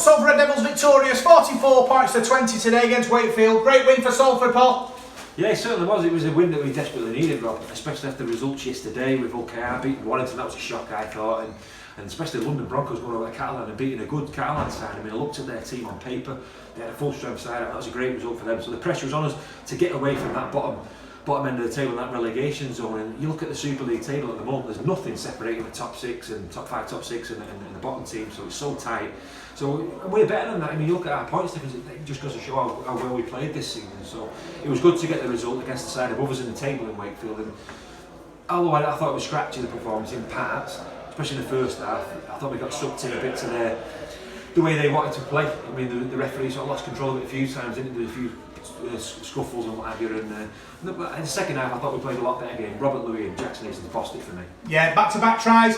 Salford Red Devils victorious, 44 points to 20 today against Wakefield. Great win for Salford, Paul. Yeah, it certainly was. It was a win that we desperately needed, Rob, especially after the results yesterday with OKR beating Warrington. That was a shock, I thought, and especially London Broncos going over to Catalan and beating a good Catalan side. I mean, I looked at their team on paper, they had a full strength side. That was a great result for them. So the pressure was on us to get away from that bottom end of the table, that relegation zone. And you look at the Super League table at the moment, there's nothing separating the top six and top five, top six and the bottom team, so it's so tight. So we're better than that. I mean, you look at our points difference, it just goes to show how well we played this season. So it was good to get the result against the side of others in the table in Wakefield. And although I thought it was scratchy, the performance in parts, especially in the first half, I thought we got sucked in a bit to the way they wanted to play. I mean, the referee sort of lost control of it a few times, didn't do a few scuffles and what have you. And in the second half, I thought we played a lot better game. Robert Louis and Jackson Hastings bossed it for me. Yeah, back-to-back tries.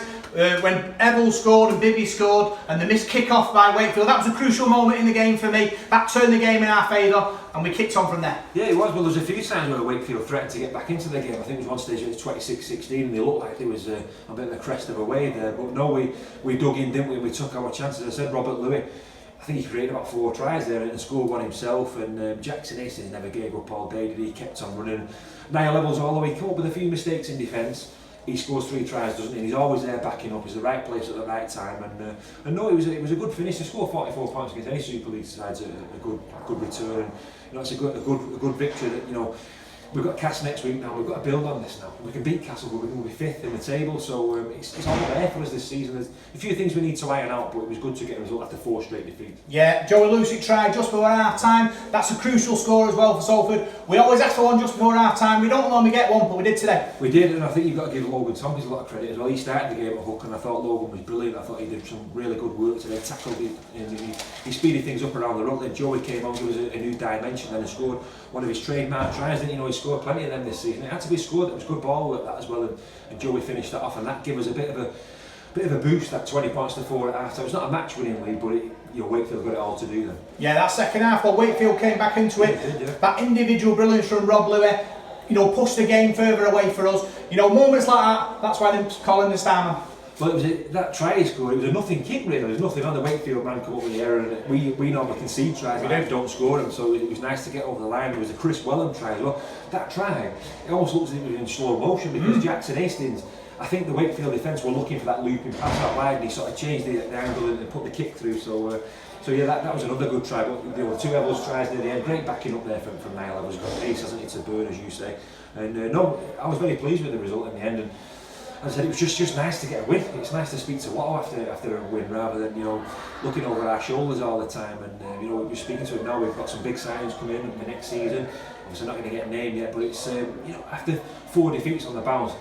When Evil scored and Bibby scored, and the missed kick-off by Wakefield, that was a crucial moment in the game for me. That turned the game in our favour, and we kicked on from there. Yeah, it was. Well, there was a few times where Wakefield threatened to get back into the game. I think there was one stage it was 26-16, and they looked like there was a bit of a crest of a wave there. But no, we dug in, didn't we? We took our chances. I said Robert Louis, I think he created about 4 tries there and scored one himself, and Jackson Hastings never gave up all day, did he? He kept on running. Niall Levels, although he came up with a few mistakes in defence, he scores 3 tries, doesn't he? And he's always there backing up. He's the right place at the right time, and no, it was a good finish. To score 44 points against any Super League side's a good return. And, you know, it's a good victory. That, you know, we've got Castle next week now. We've got to build on this now. We can beat Castle, but we can be 5th in the table. So it's all there for us this season. There's a few things we need to iron out, but it was good to get a result after 4 straight defeats. Yeah, Joey Lucic tried just before half time. That's a crucial score as well for Salford. We always ask for one just before half time. We don't normally get one, but we did today. We did, and I think you've got to give Logan Tompkins a lot of credit as well. He started the game at hook, and I thought Logan was brilliant. I thought he did some really good work today. Tackled he speeded things up around the ruck. Then Joey came on, gave us a new dimension, and scored one of his trademark tries. Didn't you know he scored plenty of them this season? It had to be scored. It was good ball work that as well, and Joey finished that off, and that gave us a bit of a boost. That 20 points to 4 at half time. It's not a match-winning lead, but Wakefield got it all to do then. Yeah, that second half, well, Wakefield came back into it. Did, yeah. That individual brilliance from Rob Louis, pushed the game further away for us. Moments like that, that's why they're calling the Starman. Well, that try he scored, it was a nothing kick really. There was nothing on. The Wakefield man come up with the error, and we normally concede tries, we don't score them, so it was nice to get over the line. There was a Chris Wellham try as well. That try, it almost looks as if it was in slow motion, because Jackson Hastings, I think the Wakefield defence were looking for that looping pass out wide, and he sort of changed the angle and put the kick through. So yeah, that was another good try. But there were 2 Evans tries near the end. Great backing up there from Niall Evans. Got pace, hasn't he, to burn, as you say. And no, I was very pleased with the result in the end. And as I said, it was just nice to get a win. It's nice to speak to Watto after a win, rather than looking over our shoulders all the time. And we're speaking to him now. We've got some big signings coming in the next season. Obviously, not going to get a name yet, but it's after 4 defeats on the bounce,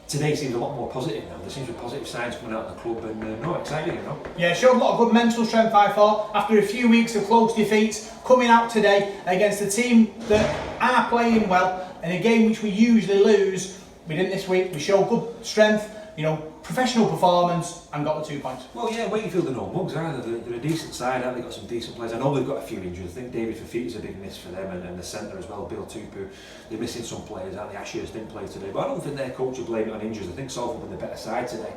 today seems a lot more positive now. There seems to be positive signs coming out of the club, and exciting, Yeah, showed a lot of good mental strength, I thought, after a few weeks of close defeats, coming out today against a team that are playing well, in a game which we usually lose. We didn't this week. We showed good strength, professional performance, and got the 2 points. Well, yeah, Wakefield are no mugs either. They're a decent side, they've got some decent players. I know they've got a few injuries. I think David Fafita's a big miss for them, and the centre as well, Bill Tupu. They're missing some players, aren't they? Ashers didn't play today, but I don't think their coach will blame it on injuries. I think Salford were the better side today.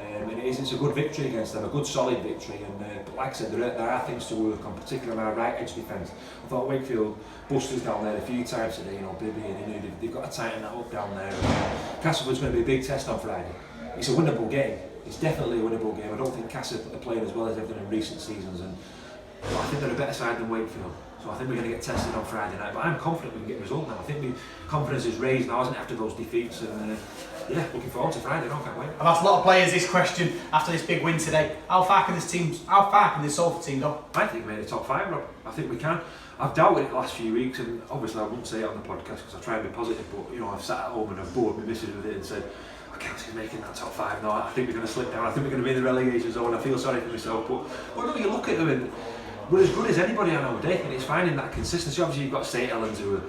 And it's a good victory against them, a good solid victory. And but like I said, there are things to work on, particularly on our right edge defence. I thought Wakefield busted us down there a few times today. Bibby and they've got to tighten that up down there. Castleford's going to be a big test on Friday. It's a winnable game. It's definitely a winnable game. I don't think Castleford are playing as well as they've done in recent seasons, and I think they're a better side than Wakefield. So I think we're going to get tested on Friday night. But I'm confident we can get a result now. I think confidence is raised now, isn't it, after those defeats? And looking forward to Friday. I can't wait. I've asked a lot of players this question after this big win today. How far can this Salford team go? I think we made the top 5, Rob. I think we can. I've doubted it the last few weeks, and obviously I wouldn't say it on the podcast because I try and be positive, but I've sat at home and I've bored my missus with it and said, I can't see making that top 5. No, I think we're going to slip down. I think we're going to be in the relegation zone. I feel sorry for myself, but no, you look at them and we're as good as anybody on our day, and it's finding that consistency. Obviously you've got St Helens who are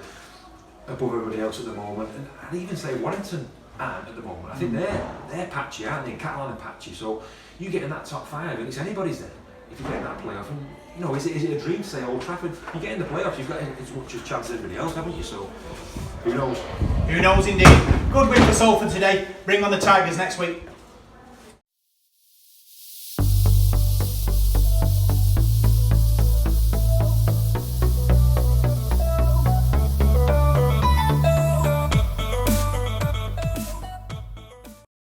above everybody else at the moment, and I'd even say Warrington aren't at the moment. I think they're patchy, aren't they? Catalan are patchy, so you get in that top 5 and it's anybody's there if you get in that playoff. And is it a dream to say Old Trafford? You get in the playoffs, you've got as much a chance as everybody else, haven't you? So who knows? Who knows indeed. Good win for Salford today. Bring on the Tigers next week.